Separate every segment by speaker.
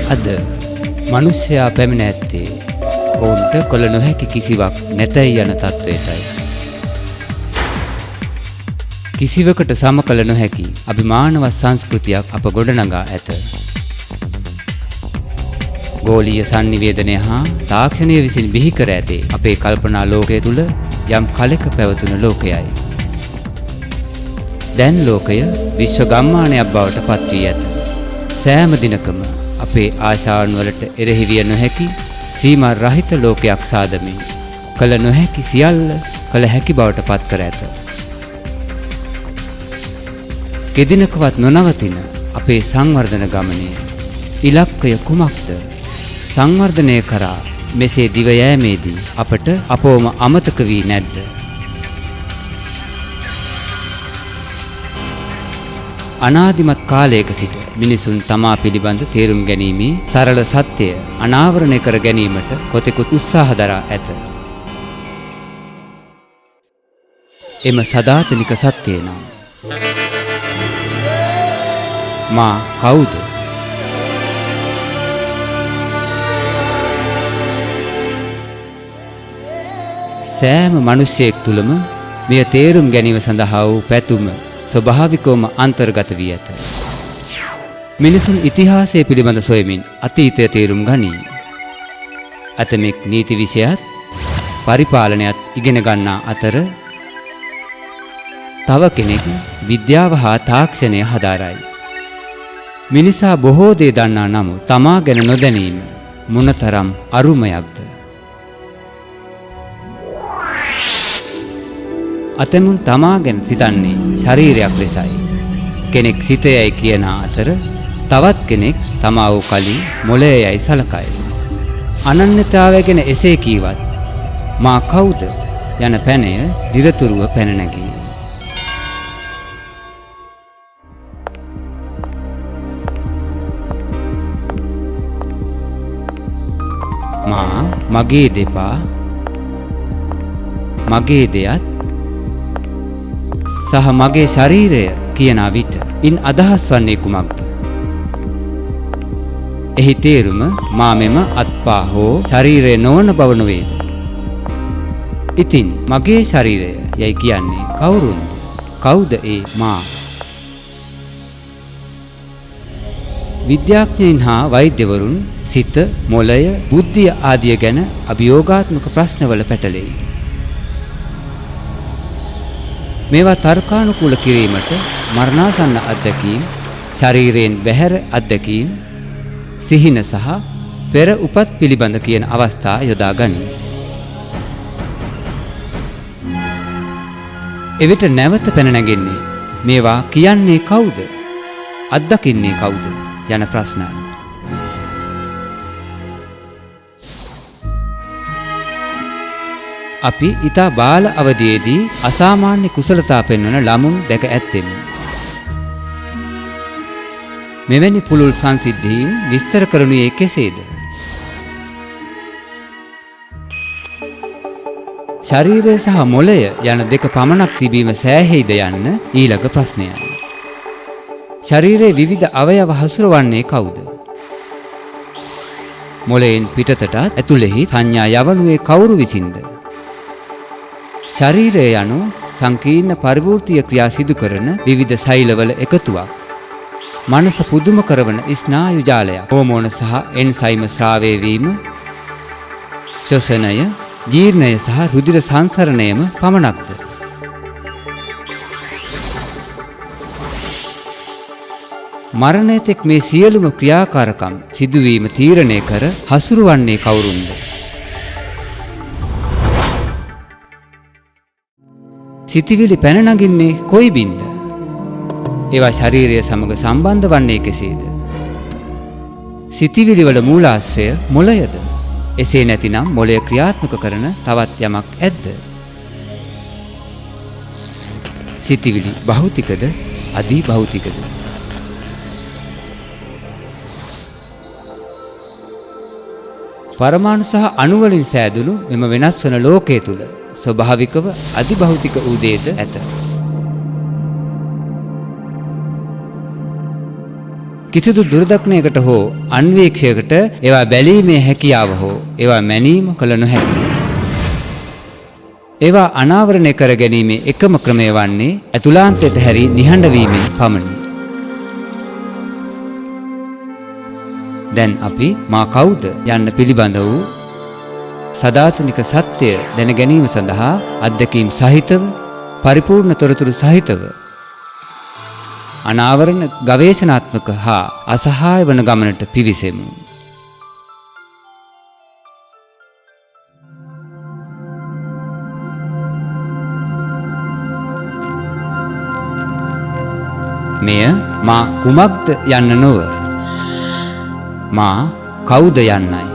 Speaker 1: අද මිනිසයා පැමිණ ඇත්තේ ඔවුන්ට කළ නොහැකි කිසිවක් නැතයි යන තත්වයටයි. කිසිවකට සම කළ නොහැකි අභිමානවත් සංස්කෘතියක් අප ගොඩනගා ඇත. ගෝලීය sannivedanaය හා තාක්ෂණය විසින් බිහි කර ඇතේ අපේ කල්පනා ලෝකය තුල යම් කලක පැවතුන ලෝකයයි. දැන් ලෝකය විශ්ව ගම්මානයක් බවට පත් වී ඇත. සෑම දිනකම අපේ ආශාවන් වලට එරෙහි විය නොහැකි සීමා රහිත ලෝකයක් සාදමින් කළ නොහැකි සියල්ල කළ හැකි බවට පත් කර ඇත. කෙදිනකවත් නොනවතින අපේ සංවර්ධන ගමනේ ඉලක්කය කුමක්ද? සංවර්ධනය කරා මෙසේ දිව යෑමේදී අපට අපවම අමතක වී නැද්ද? අනාදිමත් කාලයක සිට මිනිසුන් තමා පිළිබඳ තේරුම් ගැනීමේ සරල සත්‍යය අනාවරණය කර ගැනීමට කොතෙකුත් උත්සාහ දරා ඇත. එම සදාතනික සත්‍යය නම් මා කවුද? සෑම මිනිසෙක් තුළම මෙය තේරුම් ගැනීම සඳහා වූ පැතුම ස්වභාවිකවම අන්තර්ගත වී ඇත. මිනිසුන් ඉතිහාසය පිළිබඳ සොයමින් අතීතය තේරුම් ගනී. අතමෙක් නීති විෂයත් පරිපාලනයත් ඉගෙන ගන්නා අතර තව කෙනෙක් විද්‍යාව හා තාක්ෂණය හදාරයි. මිනිසා බොහෝ දේ දන්නා නමුත් තමා ගැන නොදැනීම මොනතරම් අරුමයක්ද? අතමුන් තමා ගැන සිතන්නේ ශරීරයක් ලෙසයි. කෙනෙක් සිතයයි කියන අතර තවත් කෙනෙක් තමා වූ කලි මොළයයි සලකයි. අනන්‍යතාවය ගැන එසේ කීවත් මා කවුද යන පැනය දිරතුරුව පැන නැගී. මා මගේ දෙපා මගේ දෙයත් සහ මගේ ශරීරය කියන විට ඉන් අදහස් වන්නේ කුමක්ද? එහි තේරුම මා මෙම අත්පා හෝ ශරීරය නොවන බව නොවේද? ඉතින් මගේ ශරීරය යයි කියන්නේ කවුරුන්ද? කවුද ඒ මා? විද්‍යාඥයින් හා වෛද්‍යවරුන් සිත, මොළය, බුද්ධිය ආදිය ගැන අභියෝගාත්මක ප්‍රශ්නවල පැටලෙයි. මේවා තර්කානුකූල කිරීමට මරණාසන්න අත්දැකීම්, ශරීරයෙන් බැහැර අත්දැකීම්, සිහින සහ පෙර උපත් පිළිබඳ කියන අවස්ථා යොදා ගනී. එවිට නැවත පැන නැගෙන්නේ මේවා කියන්නේ කවුද? අත්දකින්නේ කවුද? යන ප්‍රශ්නය. අපි ඊතා බාල අවදියේදී අසාමාන්‍ය කුසලතා පෙන්වන ළමුන් දැක ඇත්තෙමු. මෙවැනි පුළුල් සංසිද්ධීන් විස්තර කරනුයේ කෙසේද? ශරීරය සහ මොළය යන දෙක පමණක් තිබීම සෑහෙයිද යන්න ඊළඟ ප්‍රශ්නයයි. ශරීරයේ විවිධ අවයව හසුරවන්නේ කවුද? මොළයෙන් පිටතටත් ඇතුළෙහි සංඥා යවනුයේ කවුරු විසින්ද? ශරීරය යනු සංකීර්ණ පරිවෘත්තීය ක්‍රියා සිදු කරන විවිධ සෛලවල එකතුවක්. මනස පුදුම කරවන ස්නායු ජාලයක්. හෝමෝන සහ එන්සයිම ස්‍රාවය වීම, ශ්වසනය, ජීර්ණය සහ රුධිර සංසරණයම පමණක්ද? මරණය තෙක් මේ සියලුම ක්‍රියාකාරකම් සිදුවීම තීරණය කර හසුරුවන්නේ කවුරුන්ද? සිතිවිලි පැන නගින්නේ කොයි බින්ද? ඒවා ශරීරය සමග සම්බන්ධ වන්නේ කෙසේද? සිතිවිලි වල මූලාශ්‍රය මොළයද? එසේ නැතිනම් මොළය ක්‍රියාත්මක කරන තවත් යමක් ඇද්ද? සිතිවිලි භෞතිකද අදි භෞතිකද? පරමාණු සහ අණු වලින් සෑදුණු මෙම වෙනස් වන ලෝකයේ තුල ස්වභාවිකව අධිභෞතික වූ දේද ඇත. කිසිදු දුරදක්නයකට හෝ අන්වීක්ෂයකට ඒවා බැලීමේ හැකියාව හෝ ඒවා මැනීම කළ නොහැකියි. ඒවා අනාවරණය කර ගැනීමේ එකම ක්‍රමය වන්නේ ඇතුළාන්තයට හැරී නිහඬ වීමෙන් පමණි. දැන් අපි මා කවුද යන්න පිළිබඳ වූ සදාතනික සත්‍ය දැන ගැනීම සඳහා අත්දැකීම් සහිතව පරිපූර්ණ තොරතුරු සහිතව අනාවරණ ගවේෂණාත්මක හා අසහාය වන ගමනට පිවිසෙමු. මෙය මා කුමක්ද යන්න නොව මා කවුද යන්නයි.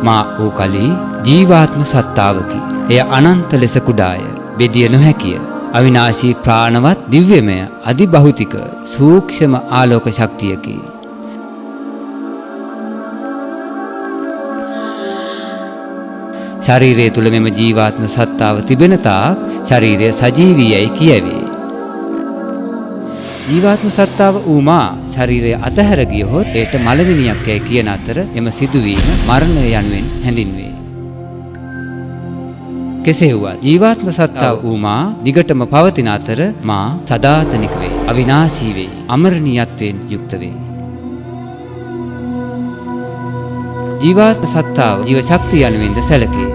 Speaker 1: මා වූ කලී ජීවාත්ම සත්තාවකි. එය අනන්ත ලෙස කුඩාය, බෙදිය නොහැකිය, අවිනාශී ප්‍රාණවත් දිව්‍යමය අධිබහුතික සූක්ෂම ආලෝක ශක්තියකි. ශරීරය තුල මෙම ජීවාත්ම සත්තාව තිබෙන තාක් ශරීරය සජීවී යයි කියවේ. ජීවාත්ම සත්තාව ඌමා ශරීරය අතහැර ගියහොත් ඒට මලමිනියක් යයි කියන අතර එම සිදුවීම මරණය යනුවෙන් හැඳින්වේ. කෙසේ වුවත් ජීවාත්ම සත්තාව ඌමා දිගටම පවතින අතර මා සදාතනික වේ, අවිනාශී වේ, අමරණීයත්වයෙන් යුක්ත වේ. ජීවාත්ම සත්තාව ජීව ශක්තිය යනුවෙන්ද සැලකේ.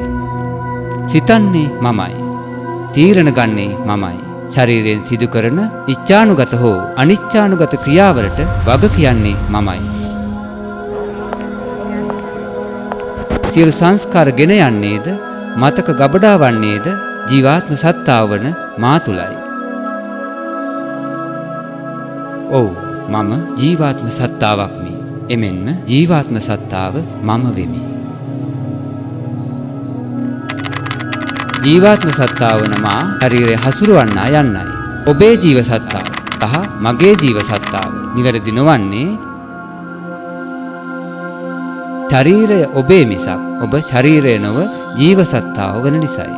Speaker 1: සිතන්නේ මමයි, තීරණ ගන්නේ මමයි. ශරීරයෙන් සිදු කරන ඉච්ඡානුගත හෝ අනිච්ඡානුගත ක්‍රියාවලට වග කියන්නේ මමයි. සියලු සංස්කාර ගෙන යන්නේද මතක ගබඩා වන්නේද ජීවාත්ම සත්තාව වන මා තුලයි. ඔව්, මම ජීවාත්ම සත්තාවක්මි. එමෙන්ම ජීවාත්ම සත්තාව මම වෙමි. ජීවාත්ම සත්තාව වන මා ශරීරය හසුරවන්නා යන්නයි. ඔබේ ජීව සත්තාව සහ මගේ ජීව සත්තාව නිවැරදි නොවන්නේ ශරීරය ඔබේ මිසක් ඔබ ශරීරය නොව ජීව සත්තාව වන නිසයි.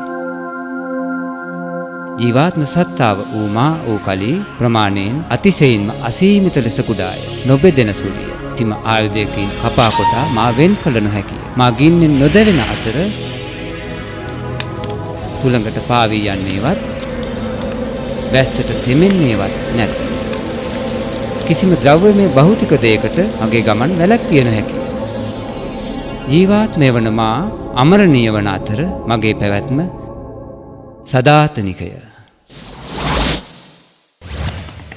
Speaker 1: ජීවාත්ම සත්තාව වූ මා වූ කලී ප්‍රමාණයෙන් අතිශයින්ම අසීමිත ලෙස කුඩාය, නොබෙදෙන සුළුය. තිම ආයුධයකින් කපා කොටා මා වෙන් කළ නොහැකිය. මා ගින්නෙන් නොදැවෙන අතර තුලඟට පාවී යන්නේවත් වැස්සට තෙමෙන්නේවත් නැත. කිසිම ද්‍රව්‍යමය භෞතික දෙයකට මගේ ගමන් වැළැක්විය නොහැකිය. ජීවාත්මය වන මා අමරණීය වන අතර මගේ පැවැත්ම සදාතනිකය.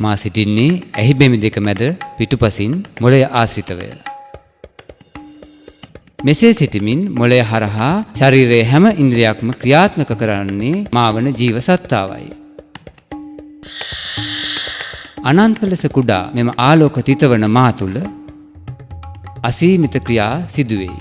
Speaker 1: මා සිටින්නේ ඇහි බෙමි දෙක මැද පිටුපසින් මොළය ආශ්‍රිතවය. මෙසේ සිටමින් මොළය හරහා ශරීරයේ හැම ඉන්ද්‍රියක්ම ක්‍රියාත්මක කරන්නේ මා වන ජීව සත්තාවයි. අනන්ත ලෙස කුඩා මෙම ආලෝක තිතවන මා තුල අසීමිත ක්‍රියා සිදුවේ.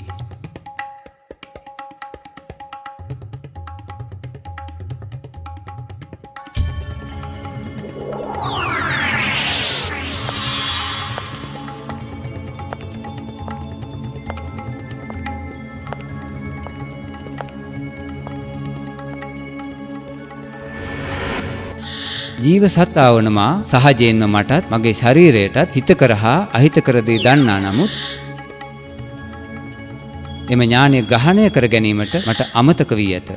Speaker 1: ජීව සත්තාව වන මා සහජයෙන්ම මටත් මගේ ශරීරයටත් හිතකර හා අහිතකර දේ දන්නා නමුත් එම ඥානය ග්‍රහණය කර ගැනීමට මට අමතක වී ඇත.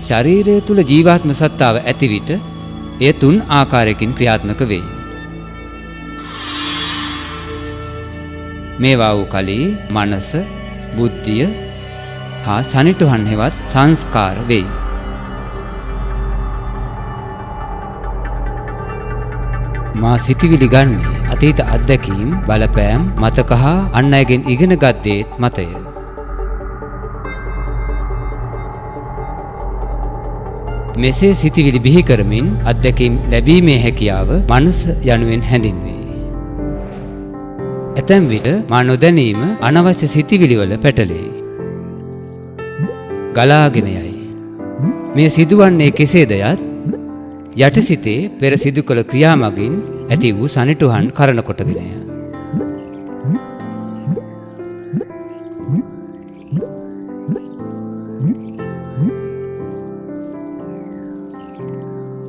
Speaker 1: ශරීරය තුල ජීවාත්ම සත්තාව ඇති විට එය තුන් ආකාරයකින් ක්‍රියාත්මක වෙයි. මේවා වූ කලී මනස, බුද්ධිය හා සනිටුහන් හෙවත් සංස්කාර වෙයි. මා සිතිවිලි ගන්නේ අතීත අත්දැකීම්, බලපෑම්, මතක හා අන් අයගෙන් ඉගෙනගත් දේත් මතය. මෙසේ සිතිවිලි බිහි කරමින් අත්දැකීම් ලැබීමේ හැකියාව මනස යනුවෙන් හැඳින්වේ. ඇතැම් විට මා නොදැනීම අනවශ්‍ය සිතිවිලි වල පැටලේ. ගලාගෙන යයි. මේ සිදුවන්නේ කෙසේද යත් යටසිතේ පෙර සිදු කළ ක්‍රියා මගින් ඇති වූ සනිටුහන් කරන කොටගෙනය.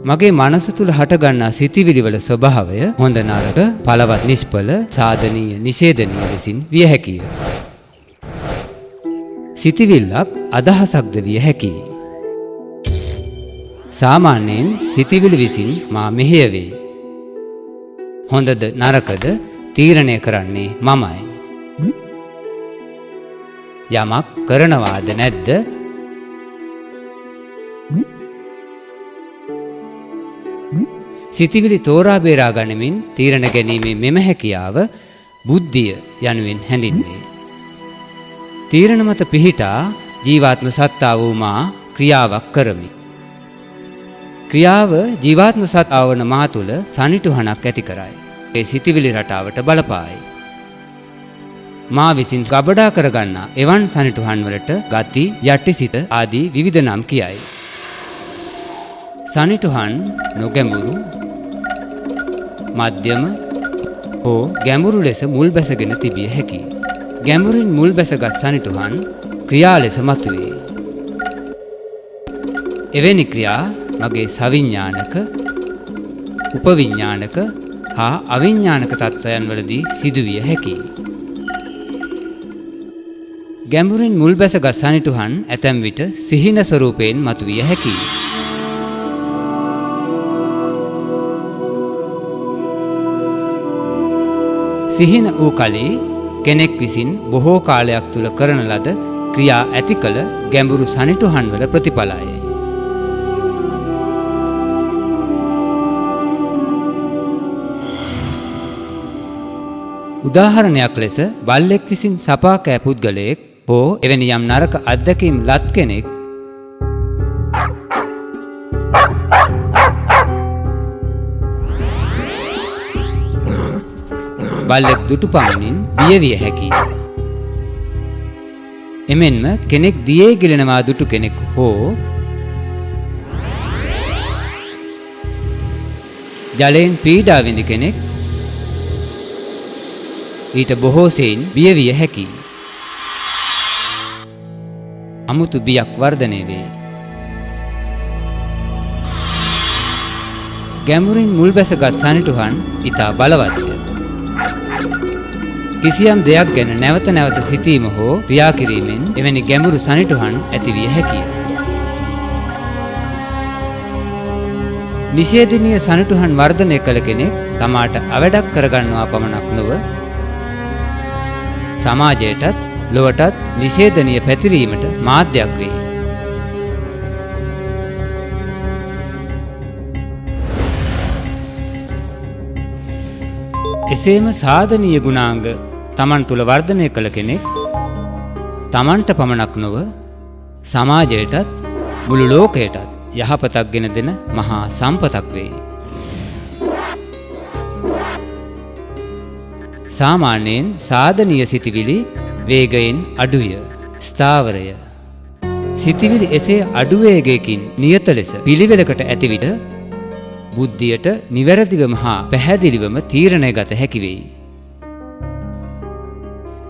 Speaker 1: මගේ මනස තුල හටගන්නා සිතිවිලි වල ස්වභාවය හොඳ නරක, පළවත් නිෂ්ඵල, සාධනීය, නිෂේධනීය ලෙසින් විය හැකිය. සිතිවිල්ලක් අදහසක්ද විය හැකියි. සාමාන්‍යයෙන් සිතිවිලි විසින් මා මෙහෙය වේ. හොඳද නරකද තීරණය කරන්නේ මමයි. යමක් කරනවාද නැද්ද? සිතිවිලි තෝරා බේරා ගනිමින් තීරණ ගැනීමේ මෙම හැකියාව බුද්ධිය යනුවෙන් හැඳින්වේ. තීරණ මත පිහිටා ජීවාත්ම සත්තා වූ මා ක්‍රියාවක් කරමි. ක්‍රියාව ජීවාත්ම සත්තා වන මා තුළ සනිටුහනක් ඇති කරයි. ඒ සිතිවිලි රටාවට බලපායි. මා විසින් ගබඩා කරගන්නා එවන් සනිටුහන් වලට ගති, යටිසිත ආදී විවිධ නම් කියයි. සනිටුහන් නොගැඹුරු, මධ්‍යම හෝ ගැඹුරු ලෙස මුල් බැසගෙන තිබිය හැකියි. ගැඹුරින් මුල් බැසගත් සනිටුහන් ක්‍රියා ලෙස මතුවේ. එවැනි ක්‍රියා මගේ සවිඥානික, උපවිඥානික හා අවිඥානික තත්ත්වයන් වලදී සිදුවිය හැකියි. ගැඹුරින් මුල් බැසගත් සනිටුහන් ඇතැම් විට සිහින ස්වරූපයෙන් මතුවිය හැකියි. සිහින වූ කලී කෙනෙක් විසින් බොහෝ කාලයක් තුල කරන ලද ක්‍රියා ඇති කළ ගැඹුරු සනිටුහන් වල ප්‍රතිඵලයයි. උදාහරණයක් ලෙස බල්ලෙක් විසින් සපා කෑ පුද්ගලයෙක් හෝ එවැනි යම් නරක අත්දැකීම් ලත් කෙනෙක් බල්ලෙක් දුටු පමණින් බිය විය හැකියි. එමෙන්ම කෙනෙක් දියේ ගිලෙනවා දුටු කෙනෙක් හෝ ජලයෙන් පීඩා විඳි කෙනෙක් ඊට බොහෝ සෙයින් බිය විය හැකියි. අමුතු බියක් වර්ධනය වේ. ගැඹුරින් මුල් බැසගත් සනිටුහන් ඉතා බලවත්ය. කිසියම් දෙයක් ගැන නැවත නැවත සිතීම හෝ ක්‍රියා කිරීමෙන් එවැනි ගැඹුරු සනිටුහන් ඇතිවිය හැකිය. නිෂේධනීය සනිටුහන් වර්ධනය කළ කෙනෙක් තමාට අවැඩක් කරගන්නවා පමණක් නොව සමාජයටත් ලොවටත් නිෂේධනීය පැතිරීමට මාධ්‍යයක් වේ. එසේම සාධනීය ගුණාංග තමන් තුළ වර්ධනය කළ කෙනෙක් තමන්ට පමණක් නොව සමාජයටත් මුළු ලෝකයටත් යහපතක් ගෙන දෙන මහා සම්පතක් වේ. සාමාන්‍යයෙන් සාධනීය සිතිවිලි වේගයෙන් අඩුය, ස්ථාවරය. සිතිවිලි එසේ අඩු වේගයකින් නියත ලෙස පිළිවෙලකට ඇති විට බුද්ධියට නිවැරදිවම හා පැහැදිලිවම තීරණය ගත හැකි වෙයි.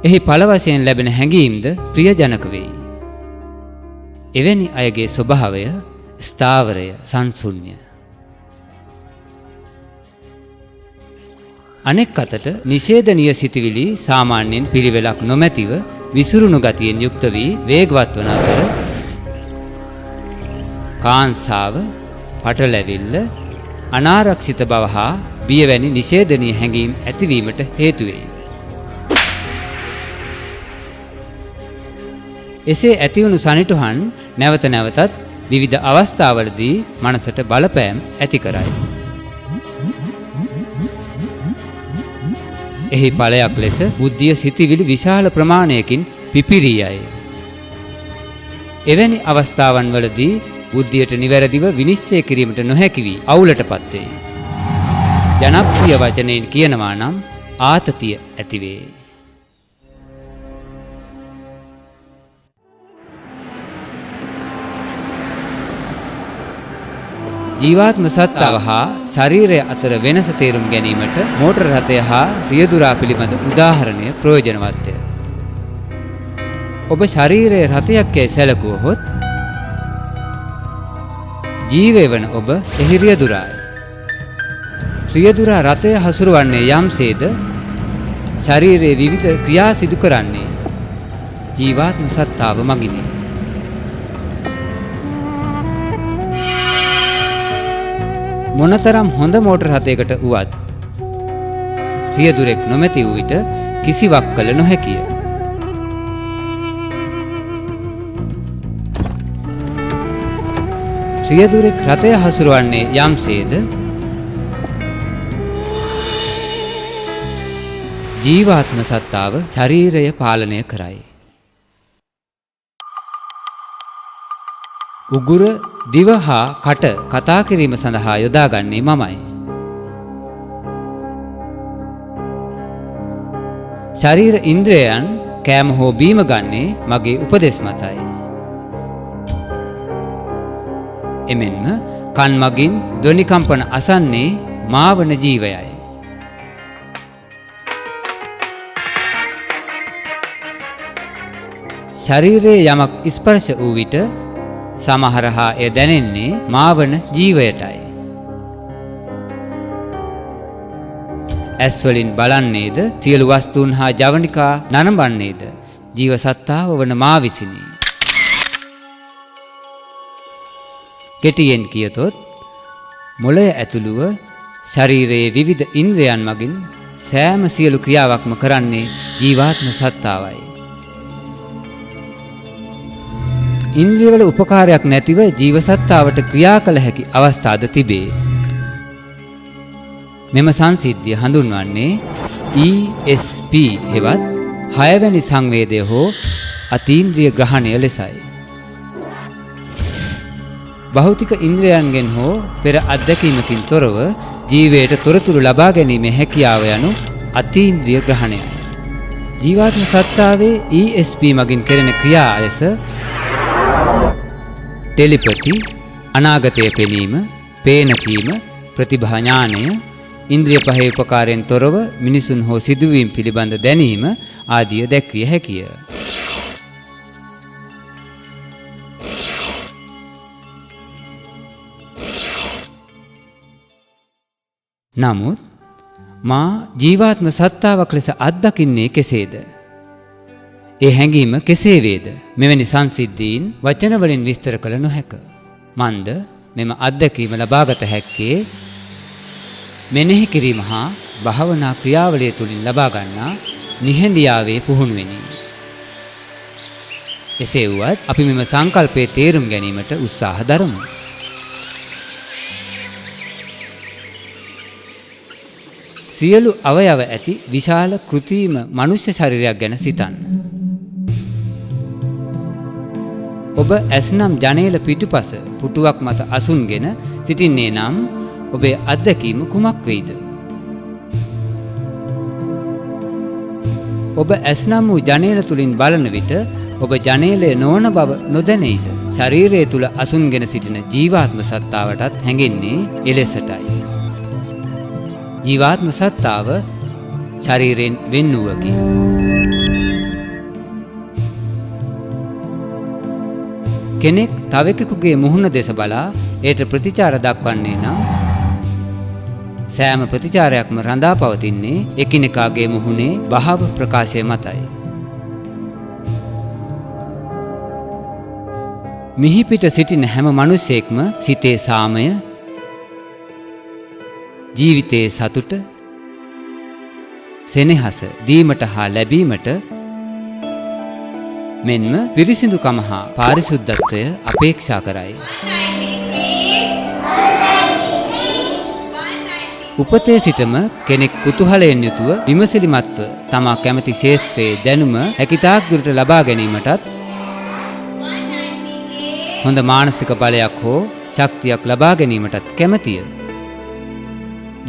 Speaker 1: එහි ඵල වශයෙන් ලැබෙන හැඟීම්ද ප්‍රියජනක වෙයි. එවැනි අයගේ ස්වභාවය ස්ථාවරය, සංසුන්්‍ය. අනෙක් අතට නිෂේධනීය සිතිවිලි සාමාන්‍යයෙන් පිළිවෙලක් නොමැතිව විසිරුණු ගතියෙන් යුක්ත වී වේගවත් වන අතර කාංසාව, පටලැවිල්ල, අනාරක්ෂිත බව හා බිය වැනි නිෂේධනීය හැඟීම් ඇතිවීමට හේතු වෙයි. එසේ ඇතිවුණු සනිටුහන් නැවත නැවතත් විවිධ අවස්ථාවලදී මනසට බලපෑම් ඇති කරයි. එහි ඵලයක් ලෙස බුද්ධිය සිතිවිලි විශාල ප්‍රමාණයකින් පිපිරී යයි. එවැනි අවස්ථාවන් වලදී බුද්ධියට නිවැරදිව විනිශ්චය කිරීමට නොහැකි වී අවුලටපත් වේ. ජනප්‍රිය වචනයෙන් කියනවා නම් ආතතිය ඇතිවේ. ජීවාත්ම සත්තාව හා ශරීරය අතර වෙනස තේරුම් ගැනීමට මෝටර රථය හා රියදුරා පිළිබඳ උදාහරණය ප්‍රයෝජනවත්ය. ඔබ ශරීරයේ රථයක් යැයි සැලකුවහොත් ජීවය වන ඔබ එහි රියදුරායි. රියදුරා රථය හසුරුවන්නේ යම්සේද ශරීරයේ විවිධ ක්‍රියා සිදු කරන්නේ ජීවාත්ම සත්තාව මගිනි. මොනතරම් හොඳ මෝටර් රථයකට වුවත් රියදුරෙක් නොමැති වූ විට කිසිවක් කළ නොහැකිය. රියදුරෙක් රථය හසුරුවන්නේ යම්සේද ජීවාත්ම සත්තාව ශරීරය පාලනය කරයි. උගුර දිව හා කට කතා කිරීම සඳහා යොදාගන්නේ මමයි. ශරීර ඉන්ද්‍රයන් කෑම හෝ බීම ගන්නේ මගේ උපදෙස් මතයි. එමෙන්ම කන් මගින් ධ්වනි කම්පන අසන්නේ මාවන ජීවයයි. ශරීරයේ යමක් ස්පර්ශ වූ විට සමහර හා එය දැනෙන්නේ මාවන ජීවයටයි. ඇස් වලින් බලන්නේද සියලු වස්තුන් හා ජවනිකා නනඹන්නේද ජීව සත්තාව වන මා විසිනි. කෙටියෙන් කියතොත් මොළය ඇතුළුව ශරීරයේ විවිධ ඉන්ද්‍රයන් මගින් සෑම සියලු ක්‍රියාවක්ම කරන්නේ ජීවාත්ම සත්තාවයි. ඉන්ද්‍රියවල උපකාරයක් නැතිව ජීව සත්තාවට ක්‍රියා කළ හැකි අවස්ථාද තිබේ. මෙම සංසිද්ධිය හඳුන්වන්නේ ESP හෙවත් 6 වැනි සංවේදය හෝ අතීන්ද්‍රිය ග්‍රහණය ලෙසයි. භෞතික ඉන්ද්‍රයන්ගෙන් හෝ පෙර අත්දැකීමකින් තොරව ජීවයට තොරතුරු ලබා ගැනීමේ හැකියාව යනු අතීන්ද්‍රිය ග්‍රහණයයි. ජීවාත්ම සත්තාවේ ESP මගින් කෙරෙන ක්‍රියා ලෙස ටෙලිපති, අනාගතය පෙනීම, පේන කීම, ප්‍රතිභා ඥානය, ඉන්ද්‍රිය පහේ උපකාරයෙන් තොරව මිනිසුන් හෝ සිදුවීම් පිළිබඳ දැනීම ආදිය දැක්විය හැකිය. නමුත් මා ජීවාත්ම සත්තාවක් ලෙස අත්දකින්නේ කෙසේද? ඒ හැඟීම කෙසේ වේද? මෙවැනි සංසිද්ධීන් වචන වලින් විස්තර කළ නොහැක. මන්ද මෙම අත්දැකීම ලබාගත හැක්කේ මෙනෙහි කිරීම හා භාවනා ක්‍රියාවලිය තුලින් ලබා ගන්නා නිහඬියාවේ පුහුණුවෙනි. එසේ වුවත් අපි මෙම සංකල්පයේ තේරුම් ගැනීමට උත්සාහ දරමු. සියලු අවයව ඇති විශාල කෘත්‍රිම මනුෂ්‍ය ශරීරයක් ගැන සිතන්න. ඔබ ඇස්නම් ජනේල පිටුපස පුටුවක් මත අසුන්ගෙන සිටින්නේ නම් ඔබේ අත්දැකීම කුමක් වෙයිද? ඔබ ඇස්නම් වූ ජනේල තුලින් බලන විට ඔබ ජනේලය නොවන බව නොදැනෙයිද? ශරීරය තුල අසුන්ගෙන සිටින ජීවාත්ම සත්තාවටත් හැඟෙන්නේ එලෙසටයි. ජීවාත්ම සත්තාව ශරීරයෙන් වෙන් වූවකි. කෙනෙක් තවෙකෙකුගේ මුහුණ දෙස බලා ඒට ප්‍රතිචාර දක්වන්නේ නම් සෑම ප්‍රතිචාරයක්ම රඳා පවතින්නේ එකිනෙකාගේ මුහුණේ භාව ප්‍රකාශය මතයි. මිහිපිට සිටින හැම මිනිසෙක්ම සිතේ සාමය, ජීවිතයේ සතුට, සෙනෙහස දීමට හා ලැබීමට මෙන්ම පිරිසිදුකම හා පාරිශුද්ධත්වය අපේක්ෂා කරයි. උපතේ සිටම කෙනෙක් කුතුහලයෙන් යුතුව විමසිලිමත්ව තමා කැමති ක්ෂේත්‍රයේ දැනුම හැකිතාක් දුරට ලබා ගැනීමටත් හොඳ මානසික බලයක් හෝ ශක්තියක් ලබා ගැනීමටත් කැමතිය.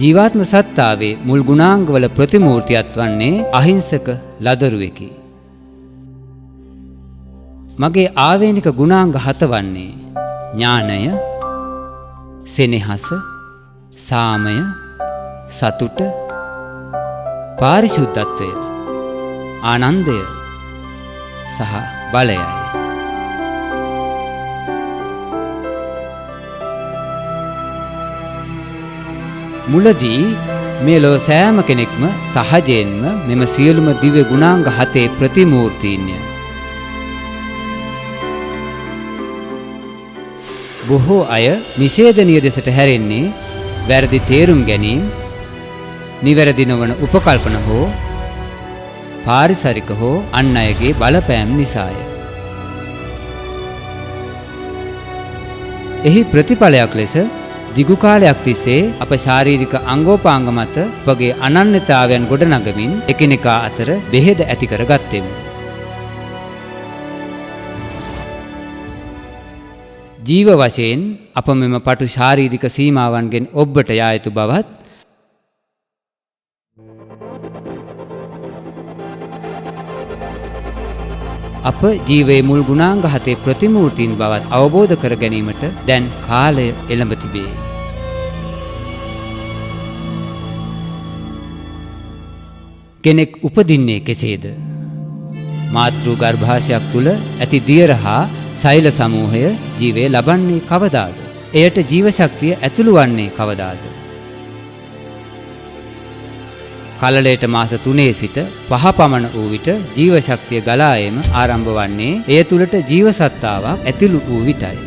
Speaker 1: ජීවාත්ම සත්තාවේ මුල් ගුණාංගවල ප්‍රතිමූර්තියක් වන්නේ අහිංසක ලදරුවෙකි. මගේ ආවේනික ගුණාංග 7 වන්නේ ඥානය, සෙනෙහස, සාමය, සතුට, පාරිශුද්ධත්වය, ආනන්දය සහ බලයයි. මුලදී මේ ලෝ සෑම කෙනෙක්ම සහජයෙන්ම මෙම සියලුම දිව්‍ය ගුණාංග 7 ප්‍රතිමූර්තීන්ය. බොහෝ අය නිෂේධනීය දෙසට හැරෙන්නේ වැරදි තේරුම් ගැනීම, නිවැරදි නොවන උපකල්පන හෝ පාරිසරික හෝ අන් අයගේ බලපෑම් නිසාය. එහි ප්‍රතිඵලයක් ලෙස දිගු කාලයක් තිස්සේ අප ශාරීරික අංගෝපාංග මත අපගේ අනන්‍යතාවයන් ගොඩනගමින් එකිනෙකා අතර බෙහෙද ඇති කර ගත්තෙමු. ජීව වශයෙන් අප මෙම පටු ශාරීරික සීමාවන්ගෙන් ඔබ්බට යා යුතු බවත්, අප ජීවයේ මුල් ගුණාංග 7 ප්‍රතිමූර්තීන් බවත් අවබෝධ කර ගැනීමට දැන් කාලය එළඹ තිබේ. කෙනෙක් උපදින්නේ කෙසේද? මාතෘ ගර්භාෂයක් තුල ඇති දියර හා සෛල සමූහය ජීවය ලබන්නේ කවදාද? එයට ජීව ශක්තිය ඇතුළු වන්නේ කවදාද? කලලයට මාස 3 සිට 5 පමණ වූ විට ජීව ශක්තිය ගලා ඒම ආරම්භ වන්නේ එය තුළට ජීව සත්තාවක් ඇතුළු වූ විටයි.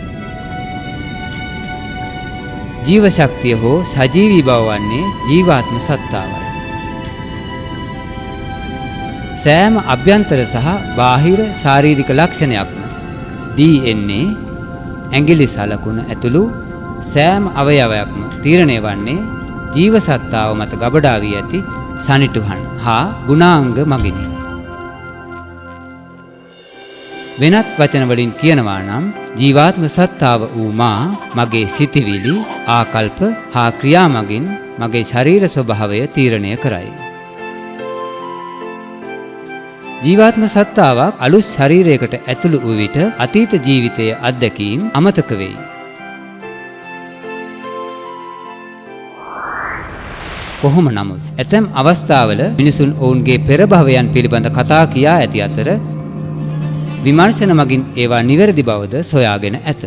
Speaker 1: ජීව ශක්තිය හෝ සජීවී බව වන්නේ ජීවාත්ම සත්තාවයි. සෑම අභ්‍යන්තර සහ බාහිර ශාරීරික ලක්ෂණයක්ම DNA ඇඟිලි සලකුණ ඇතුළු සෑම අවයවයක්ම තීරණය වන්නේ ජීව සත්තාව මත ගබඩා වී ඇති සනිටුහන් හා ගුණාංග මගිනි. වෙනත් වචන වලින් කියනවා නම් ජීවාත්ම සත්තාව වූ මා මගේ සිතිවිලි, ආකල්ප හා ක්‍රියා මගින් මගේ ශරීර ස්වභාවය තීරණය කරයි. ජීවාත්ම සත්තාවක් අලුත් ශරීරයකට ඇතුළු වූ විට අතීත ජීවිතයේ අත්දැකීම් අමතක වෙයි. කොහොම නමුත් ඇතැම් අවස්ථාවල මිනිසුන් ඔවුන්ගේ පෙර භවයන් පිළිබඳ කතා කියා ඇති අතර විමර්ශන මගින් ඒවා නිවැරදි බවද සොයාගෙන ඇත.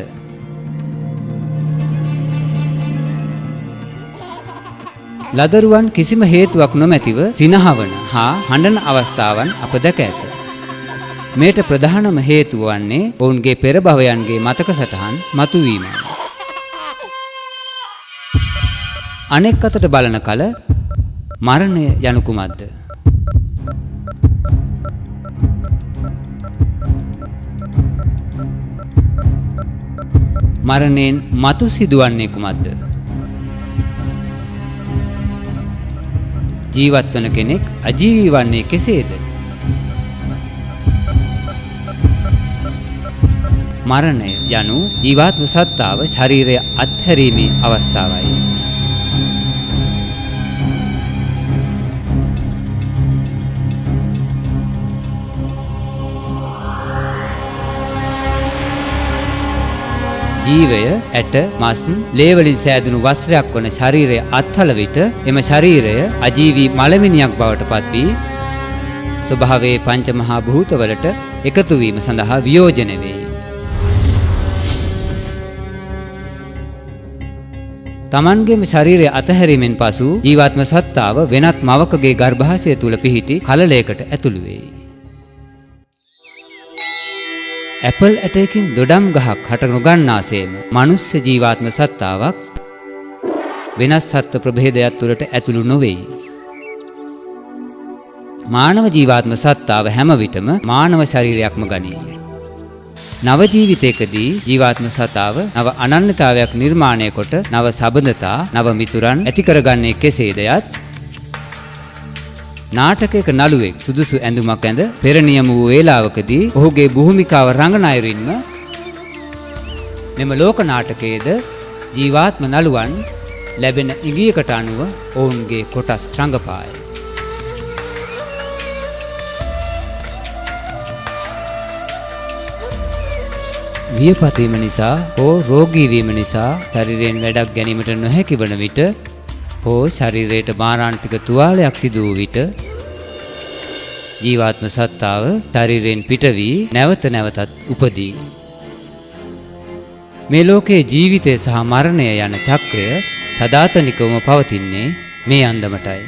Speaker 1: ලදරුවන් කිසිම හේතුවක් නොමැතිව සිනහවන හා හඬන අවස්ථාවන් අප දැක ඇත. මේට ප්‍රධානම හේතුව වන්නේ ඔවුන්ගේ පෙර භවයන්ගේ මතක සටහන් මතුවීමයි. අනෙක් අතට බලන කල මරණය යනු කුමක්ද? මරණයෙන් මතු සිදුවන්නේ කුමක්ද? ජීවත් වන කෙනෙක් අජීවී වන්නේ කෙසේද? මරණය යනු ජීවාත්ම සත්තාව ශරීරය අත්හැරීමේ අවස්ථාවයි. ජීවය ඇට, මස්, ලේ වලින් සෑදුණු වස්ත්‍රයක් වන ශරීරය අත්හල විට එම ශරීරය අජීවී මලමිනියක් බවට පත් වී ස්වභාවයේ පංච මහා භූතවලට එකතු වීම සඳහා වියෝජනය වේ. තමන්ගේම ශරීරය අතහැරීමෙන් පසු ජීවාත්ම සත්තාව වෙනත් මවකගේ ගර්භාෂය තුල පිහිටි කලලයකට ඇතුළු වෙයි. ඇපල් ඇටයකින් දොඩම් ගහක් හට නොගන්නාසේම මනුස්ස ජීවාත්ම සත්තාවක් වෙනස් සත්ත්ව ප්‍රභේදයක් තුළට ඇතුළු නොවෙයි. මානව ජීවාත්ම සත්තාව හැම විටම මානව ශරීරයක්ම ගනී. නව ජීවිතයකදී ජීවාත්ම සත්තාව නව අනන්‍යතාවයක් නිර්මාණය කොට නව සබඳතා, නව මිතුරන් ඇති කරගන්නේ කෙසේදයත් නාටකයක නළුවෙක් සුදුසු ඇඳුමක් ඇඳ පෙර නියම වූ වේලාවකදී ඔහුගේ භූමිකාව රඟන අයුරින්ම මෙම ලෝක නාටකයේද ජීවාත්ම නළුවන් ලැබෙන ඉඟියකට අනුව ඔවුන්ගේ කොටස් රඟපායි. වියපත් වීම නිසා හෝ රෝගී වීම නිසා ශරීරයෙන් වැඩක් ගැනීමට නොහැකි වන විට හෝ ශරීරයට මාරාන්තික තුවාලයක් සිදු වූ විට ජීවාත්ම සත්තාව ශරීරයෙන් පිට වී නැවත නැවතත් උපදී. මේ ලෝකයේ ජීවිතය සහ මරණය යන චක්‍රය සදාතනිකවම පවතින්නේ මේ අන්දමටයි.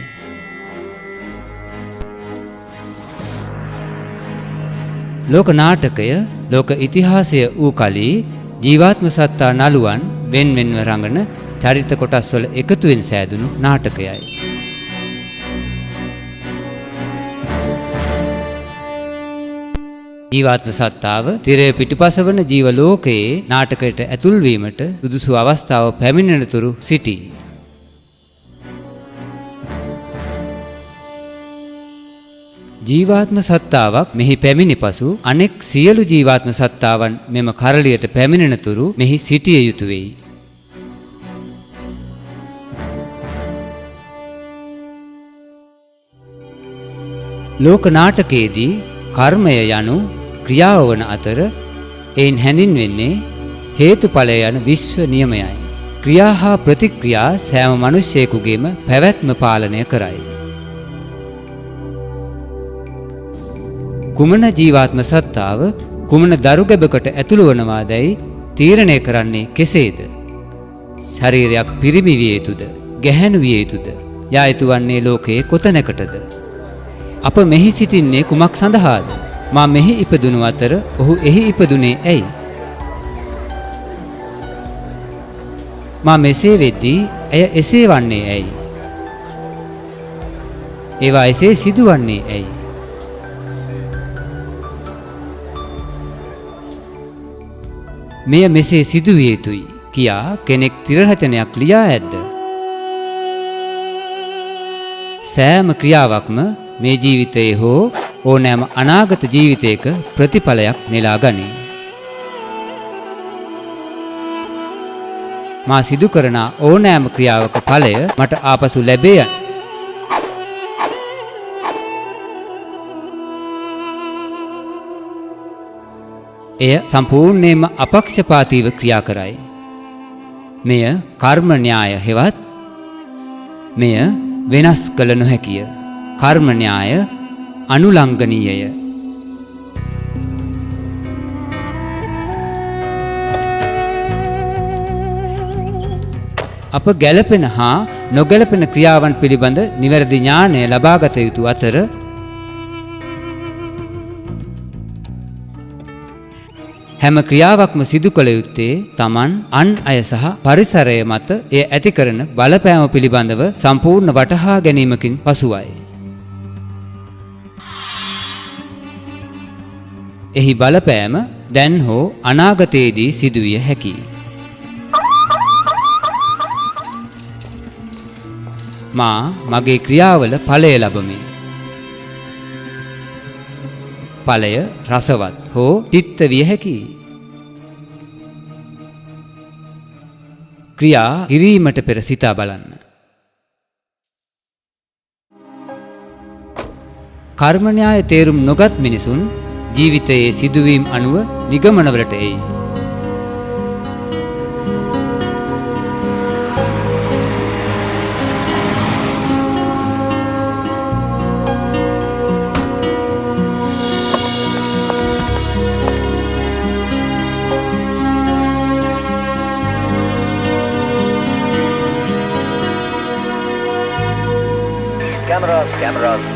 Speaker 1: ලෝක නාටකය ලෝක ඉතිහාසය වූ කලී ජීවාත්ම සත්තා නළුවන් වෙන්වෙන්ව රඟන චරිත කොටස්වල එකතුවෙන් සෑදුණු නාටකයයි. ජීවාත්ම සත්තාව තිරය පිටුපස වන ජීව ලෝකයේ නාටකයට ඇතුල් වීමට සුදුසු අවස්ථාව පැමිණෙනතුරු සිටී. ජීවාත්ම සත්තාවක් මෙහි පැමිණි පසු අනෙක් සියලු ජීවාත්ම සත්තාවන් මෙම කරලියට පැමිණෙනතුරු මෙහි සිටිය යුතු වෙයි. ලෝක නාටකයේදී කර්මය යනු ක්‍රියාව වන අතර එයින් හැඳින්වෙන්නේ හේතුඵලය යන විශ්ව නියමයයි. ක්‍රියා හා ප්‍රතික්‍රියා සෑම මිනිසෙකුගේම පැවැත්ම පාලනය කරයි. කුමන ජීවාත්ම සත්තාව කුමන දරුගැබකට ඇතුළු වනවාදැයි තීරණය කරන්නේ කෙසේද? ශරීරයක් පිරිමි විය යුතුද? ගැහැණු විය යුතුද? යා යුතු වන්නේ ලෝකයේ කොතැනකටද? අප මෙහි සිටින්නේ කුමක් සඳහාද? මා මෙහි ඉපදුණු අතර ඔහු එහි ඉපදුනේ ඇයි? මා මෙසේ වෙද්දී ඇය එසේ වන්නේ ඇයි? ඒවා එසේ සිදුවන්නේ ඇයි? මෙය මෙසේ සිදුවිය යුතුයි කියා කෙනෙක් තිරරචනයක් ලියා ඇද්ද? සෑම ක්‍රියාවක්ම මේ ජීවිතයේ හෝ ඕනෑම අනාගත ජීවිතයක ප්‍රතිඵලයක් නෙලා ගනී. මා සිදු කරන ඕනෑම ක්‍රියාවක ඵලය මට ආපසු ලැබේ යන එය සම්පූර්ණයෙන්ම අපක්ෂපාතීව ක්‍රියා කරයි. මෙය කර්ම න්‍යාය හෙවත් මෙය වෙනස් කළ නොහැකිය. කර්ම න්‍යාය අනුලංඝනීයය. අප ගැළපෙන හා නොගැළපෙන ක්‍රියාවන් පිළිබඳ නිවැරදි ඥානය ලබාගත යුතු අතර හැම ක්‍රියාවක්ම සිදු කළ යුත්තේ Taman අන් අය සහ පරිසරය මත එය ඇති කරන බලපෑම පිළිබඳව සම්පූර්ණ වටහා ගැනීමකින් පසුවයි. එහි බලපෑම දැන් හෝ අනාගතයේදී සිදුවිය හැකියි. මා මගේ ක්‍රියාවල ඵලය ලබමි. ඵලය රසවත් හෝ තිත්ත විය හැකියි. ක්‍රියා කිරීමට පෙර සිතා බලන්න. කර්ම න්‍යාය තේරුම් නොගත් මිනිසුන් ජීවිතයේ සිදුවීම් අනුව නිගමනවලට එයි.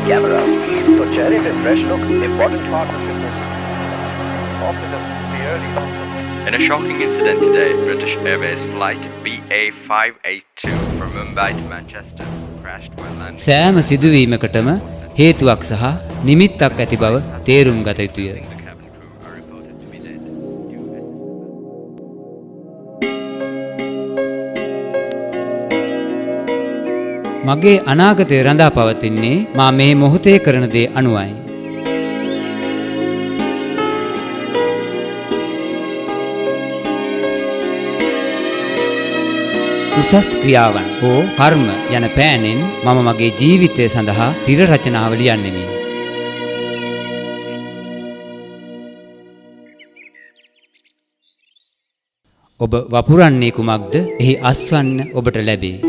Speaker 2: Cameras. तो चेहरे पे fresh look important part of fitness. Often the early onset.
Speaker 3: In a shocking incident today, British Airways flight BA582 from Mumbai to Manchester crashed while landing.
Speaker 1: සෑම සිදුවීමකටම හේතුවක් සහ නිමිත්තක් ඇති බව තේරුම් ගත යුතුය.
Speaker 3: The cabin crew are reported to be dead.
Speaker 1: මගේ අනාගතය රඳා පවතින්නේ මා මේ මොහොතේ කරන දේ අනුවයි. උසස් ක්‍රියාවන් හෝ කර්ම යන පෑනෙන් මම මගේ ජීවිතය සඳහා තිර රචනාව ලියන්නෙමි. ඔබ වපුරන්නේ කුමක්ද? එහි අස්වන්න ඔබට ලැබේ.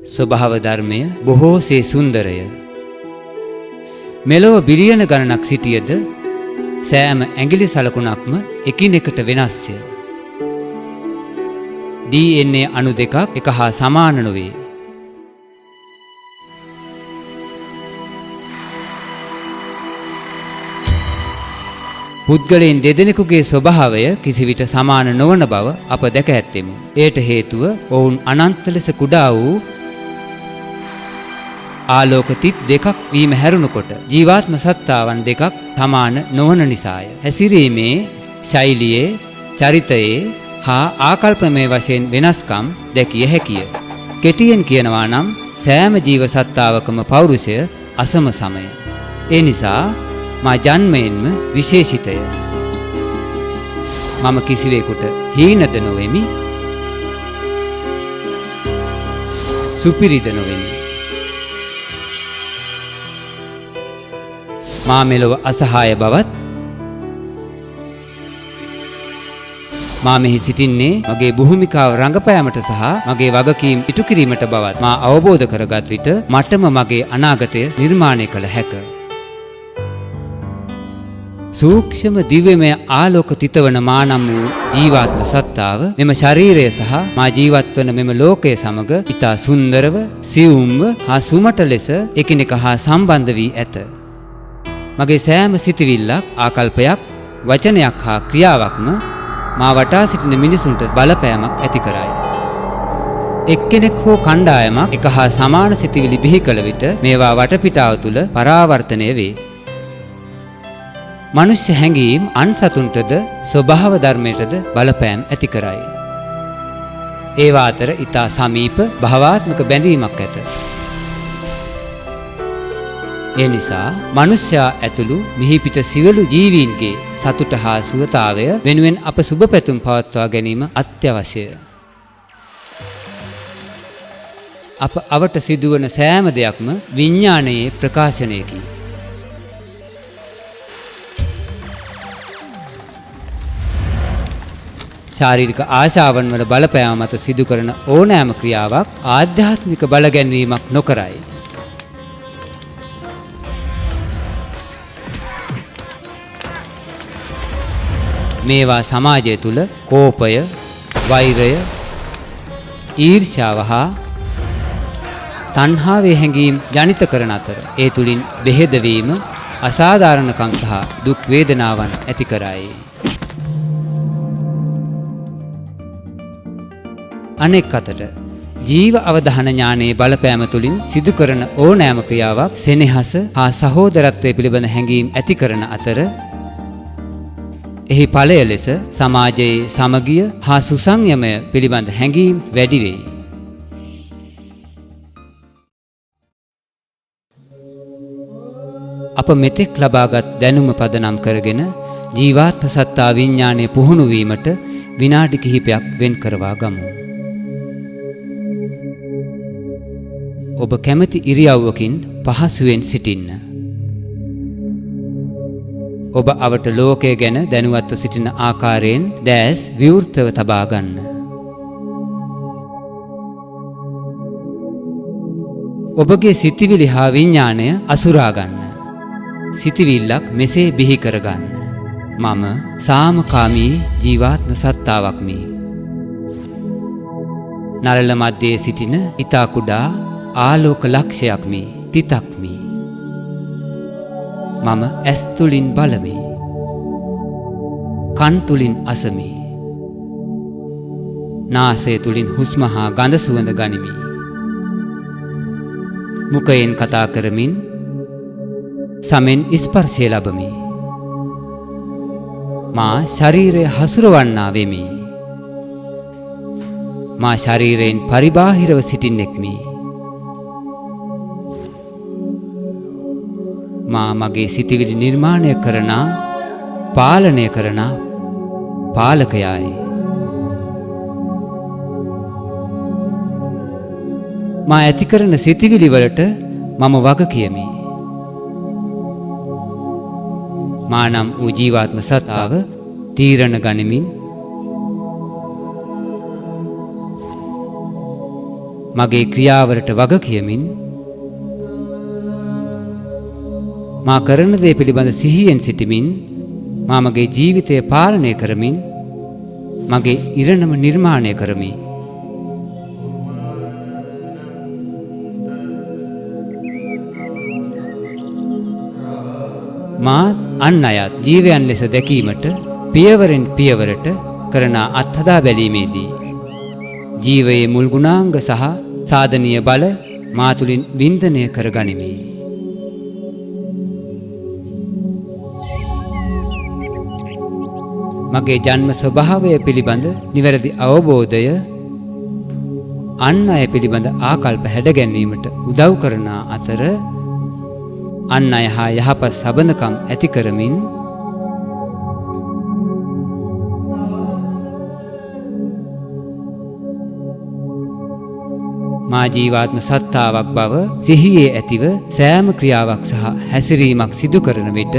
Speaker 1: ස්වභාව ධර්මය බොහෝසේ සුන්දරය. මෙලොව බිලියන ගණනක් සිටියද සෑම ඇඟිලි සලකුණක්ම එකිනෙකට වෙනස්ය. DNA අණු දෙකක් එක හා සමාන නොවේ. පුද්ගලයන් දෙදෙනෙකුගේ ස්වභාවය කිසිවිට සමාන නොවන බව අප දැක ඇත්තෙමු. එයට හේතුව ඔවුන් අනන්ත ලෙස කුඩා වූ ආලෝක තිත් දෙකක් වීම හැරුණකොට ජීවාත්ම සත්තාවන් දෙකක් සමාන නොවන නිසාය. හැසිරීමේ, ශෛලියේ, චරිතයේ හා ආකල්පමය වශයෙන් වෙනස්කම් දැකිය හැකිය. කෙටියෙන් කියනවා නම් සෑම ජීව සත්තාවකම පෞරුෂය අසම සමය. ඒ නිසා මා ජන්මයෙන්ම විශේෂිතය. මම කිසිවෙකුට හීනද නොවෙමි, සුපිරිද නොවෙමි. මා මෙලොව අසහාය බවත්, මා මෙහි සිටින්නේ මගේ භූමිකාව රඟපෑමට සහ මගේ වගකීම් ඉටු කිරීමට බවත් මා අවබෝධ කරගත් විට මටම මගේ අනාගතය නිර්මාණය කළ හැක. සූක්ෂම දිව්‍යමය ආලෝක තිතවන මා නම් වූ ජීවාත්ම සත්තාව මෙම ශරීරය සහ මා ජීවත් වන මෙම ලෝකය සමග ඉතා සුන්දරව, සියුම්ව හා සුමට ලෙස එකිනෙක හා සම්බන්ධ වී ඇත. මගේ සෑම සිතිවිල්ලක්, ආකල්පයක්, වචනයක් හා ක්‍රියාවක්ම මා වටා සිටින මිනිසුන්ට බලපෑමක් ඇති කරයි. එක්කෙනෙක් හෝ කණ්ඩායමක් එක හා සමාන සිතිවිලි බිහි කළ විට මේවා වටපිටාව තුළ පරාවර්තනය වේ. මනුෂ්‍ය හැඟීම් අන් සතුන්ටද ස්වභාව ධර්මයටද බලපෑම් ඇති කරයි. ඒවා අතර ඊතා සමීප භාවාත්මක බැඳීමක් ඇත. ඒ නිසා මනුෂ්‍යයා ඇතුළු මිහිපිට සියලු ජීවීන්ගේ සතුට හා සුවතාවය වෙනුවෙන් අප සුබ පැතුම් පවත්වා ගැනීම අත්‍යවශ්‍යය. අප අවට සිදුවන සෑම දෙයක්ම විඥානයේ ප්‍රකාශනයකි. ශාරීරික ආශාවන් වල බලපෑම මත සිදු කරන ඕනෑම ක්‍රියාවක් ආධ්‍යාත්මික බලගැන්වීමක් නොකරයි. මේවා සමාජය තුළ කෝපය, වෛරය, ඊර්ෂ්‍යාව හා තණ්හාවේ හැඟීම් ජනිත කරන අතර ඒ තුලින් බෙහෙදවීම, අසාධාරණකම් සහ දුක් වේදනාවන් ඇති කරයි. අනෙක් අතට ජීව අවධාන ඥානයේ බලපෑම තුලින් සිදු කරන ඕනෑම ක්‍රියාවක් සෙනෙහස හා සහෝදරත්වය පිළිබඳ හැඟීම් ඇති කරන අතර එහි ඵලය ලෙස සමාජයේ සමගිය හා සුසංයමය පිළිබඳ හැඟීම් වැඩි වෙයි. අප මෙතෙක් ලබාගත් දැනුම පදනම් කරගෙන ජීවාත්ම සත්තා විඥානය පුහුණු වීමට විනාඩි කිහිපයක් වෙන් කරවා ගමු. ඔබ කැමති ඉරියව්වකින් පහසුවෙන් සිටින්න. ඔබ අවට ලෝකය ගැන දැනුවත්ව සිටින ආකාරයෙන් දැස් විවෘතව තබා ගන්න. ඔබගේ සිතිවිලි හා විඥාණය අසුරා ගන්න. සිතිවිල්ලක් මෙසේ බිහි කරගන්න. මම සාමකාමී ජීවාත්ම සත්තාවක්මි. නරල මැදේ සිටින ඊතා කුඩා ආලෝක ලක්ෂයක්මි, තිතක්මි. මම ඇස් තුලින් බලමි. කන් තුලින් අසමි. නාසය තුලින් හුස්ම හා ගඳ සුවඳ ගනිමි. මුඛයෙන් කතා කරමින් සමෙන් ස්පර්ශය ලබමි. මා ශරීරය හසුරවන්නා වෙමි. මා ශරීරයෙන් පරිබාහිරව සිටින්නෙක්මි. මා මගේ සිතිවිලි නිර්මාණය කරන, පාලනය කරන පාලකයායි. මා ඇති කරන සිතිවිලි වලට මම වග කියමි. මා නම් වූ ජීවාත්ම සත්තාව තීරණ ගනිමින් මගේ ක්‍රියාවලට වග කියමින් මා කරන දේ පිළිබඳ සිහියෙන් සිටමින් මා මගේ ජීවිතය පාලනය කරමින් මගේ ඉරණම නිර්මාණය කරමි. මා අන් අයත් ජීවයන් ලෙස දැකීමට පියවරෙන් පියවරට කරන අත්හදා බැලීමේදී ජීවයේ මුල් ගුණාංග සහ සාධනීය බල මා තුළින් වින්දනය කරගනිමි. මගේ ජන්ම ස්වභාවය පිළිබඳ නිවැරදි අවබෝධය අන් අය පිළිබඳ ආකල්ප හැඩගැන්වීමට උදව් කරන අතර අන් අය හා යහපත් සබඳකම් ඇති කරමින් මා ජීවාත්ම සත්තාවක් බව සිහියේ ඇතිව සෑම ක්‍රියාවක් සහ හැසිරීමක් සිදු කරන විට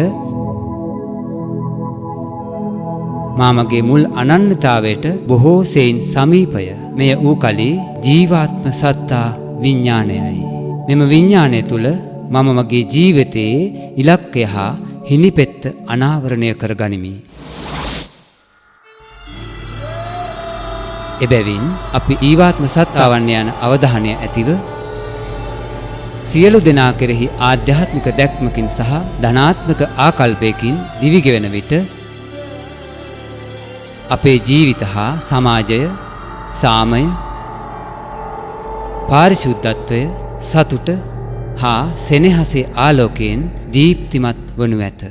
Speaker 1: මා මගේ මුල් අනන්‍යතාවයට බොහෝ සෙයින් සමීපය. මෙය වූ කලී ජීවාත්ම සත්තා විඥානයයි. මෙම විඥානය තුළ මම මගේ ජීවිතයේ ඉලක්කය හා හිණිපෙත්ත අනාවරණය කරගනිමි. එබැවින් අපි ජීවාත්ම සත්තාවන් යන අවධානය ඇතිව සියලු දෙනා කෙරෙහි ආධ්‍යාත්මික දැක්මකින් සහ ධනාත්මක ආකල්පයකින් දිවිගෙවෙන විට අපේ ජීවිත හා සමාජය සාමය පාරිශුද්ධත්වය සතුට හා සෙනෙහසේ ආලෝකයෙන් දීප්තිමත් වනු ඇත.